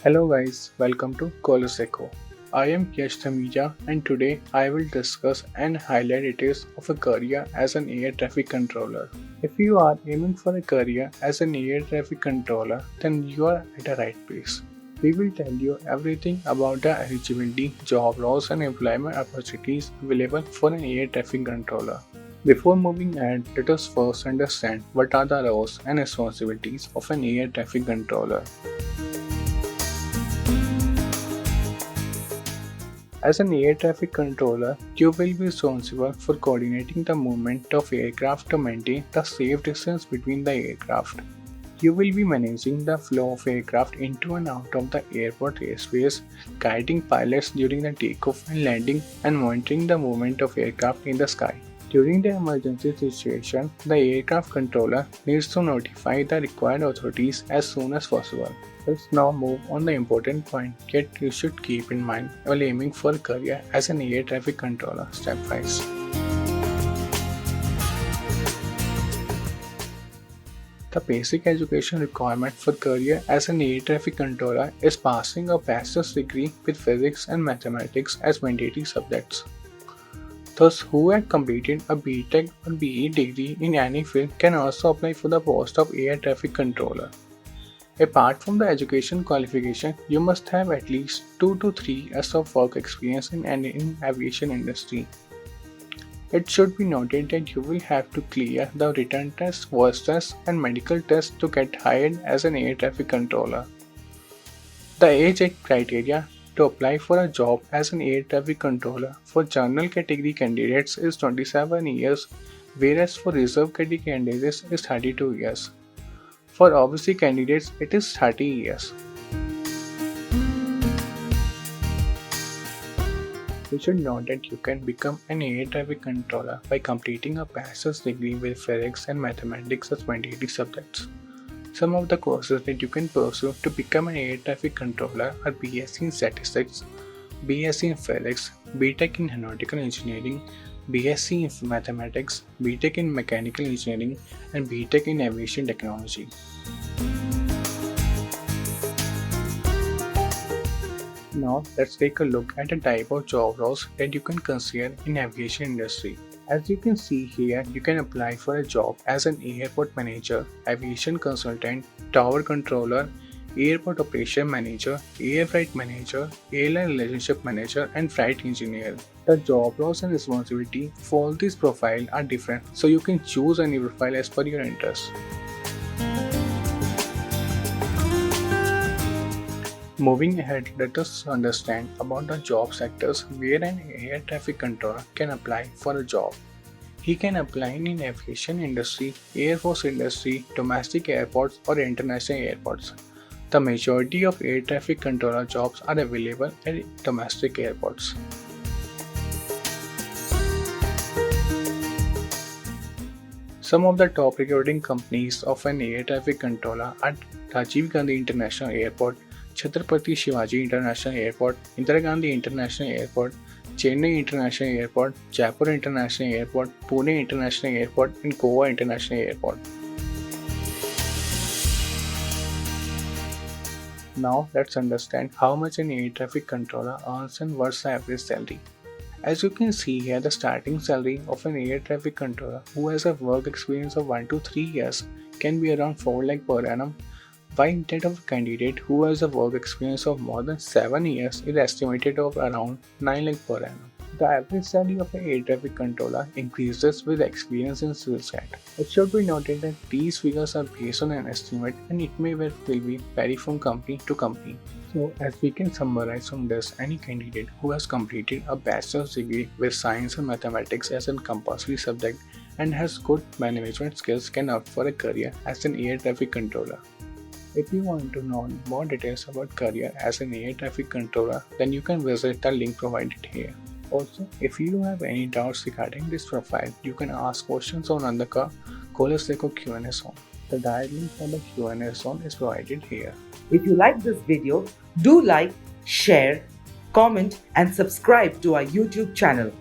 Hello guys, welcome to Coloseco. I am Yash Thamija and today I will discuss and highlight details of a career as an air traffic controller. If you are aiming for a career as an air traffic controller, then you are at the right place. We will tell you everything about the eligibility, job roles and employment opportunities available for an air traffic controller. Before moving ahead, let us first understand what are the roles and responsibilities of an air traffic controller. As an air traffic controller, you will be responsible for coordinating the movement of aircraft to maintain the safe distance between the aircraft. You will be managing the flow of aircraft into and out of the airport airspace, guiding pilots during the takeoff and landing, and monitoring the movement of aircraft in the sky. During the emergency situation, the aircraft controller needs to notify the required authorities as soon as possible. Let's now move on the important point yet you should keep in mind while aiming for a career as an air traffic controller stepwise. The basic education requirement for career as an air traffic controller is passing a bachelor's degree with physics and mathematics as mandatory subjects. Those who have completed a BTech or BE degree in any field can also apply for the post of air traffic controller. Apart from the education qualification, you must have at least 2 to 3 years of work experience in aviation industry. It should be noted that you will have to clear the written test, voice test, and medical test to get hired as an air traffic controller. The age criteria to apply for a job as an air traffic controller for general category candidates is 27 years, whereas for reserve category candidates is 32 years. For OBC candidates, it is 30 years. You should know that you can become an air traffic controller by completing a bachelor's degree with physics and mathematics as mandatory subjects. Some of the courses that you can pursue to become an air traffic controller are BSc in Statistics, BSc in Physics, BTech in Aeronautical Engineering, BSc in Mathematics, BTech in Mechanical Engineering, and BTech in Aviation Technology. Now let's take a look at the type of job roles that you can consider in aviation industry. As you can see here, you can apply for a job as an airport manager, aviation consultant, tower controller, airport operation manager, air freight manager, airline relationship manager, and flight engineer. The job roles and responsibility for all these profiles are different, so you can choose any profile as per your interest. Moving ahead, let us understand about the job sectors where an air traffic controller can apply for a job. He can apply in aviation industry, air force industry, domestic airports or international airports. The majority of air traffic controller jobs are available at domestic airports. Some of the top recruiting companies of an air traffic controller are Rajiv Gandhi International Airport, Chhatrapati Shivaji International Airport, Indira Gandhi International Airport, Chennai International Airport, Jaipur International Airport, Pune International Airport, and Goa International Airport. Now let's understand how much an air traffic controller earns and what's the average salary. As you can see here, the starting salary of an air traffic controller who has a work experience of 1 to 3 years can be around 4 lakh per annum, while that of a candidate who has a work experience of more than 7 years is estimated of around 9 lakh per annum. The average salary of an air traffic controller increases with experience in skill set. It should be noted that these figures are based on an estimate and it may well vary from company to company. So, as we can summarize from this, any candidate who has completed a bachelor's degree with science and mathematics as a compulsory subject and has good management skills can opt for a career as an air traffic controller. If you want to know more details about career as an air traffic controller, then you can visit the link provided here. Also, if you have any doubts regarding this profile, you can ask questions on the Coloseco Q&A zone. The direct link for the Q&A zone is provided here. If you like this video, do like, share, comment and subscribe to our YouTube channel.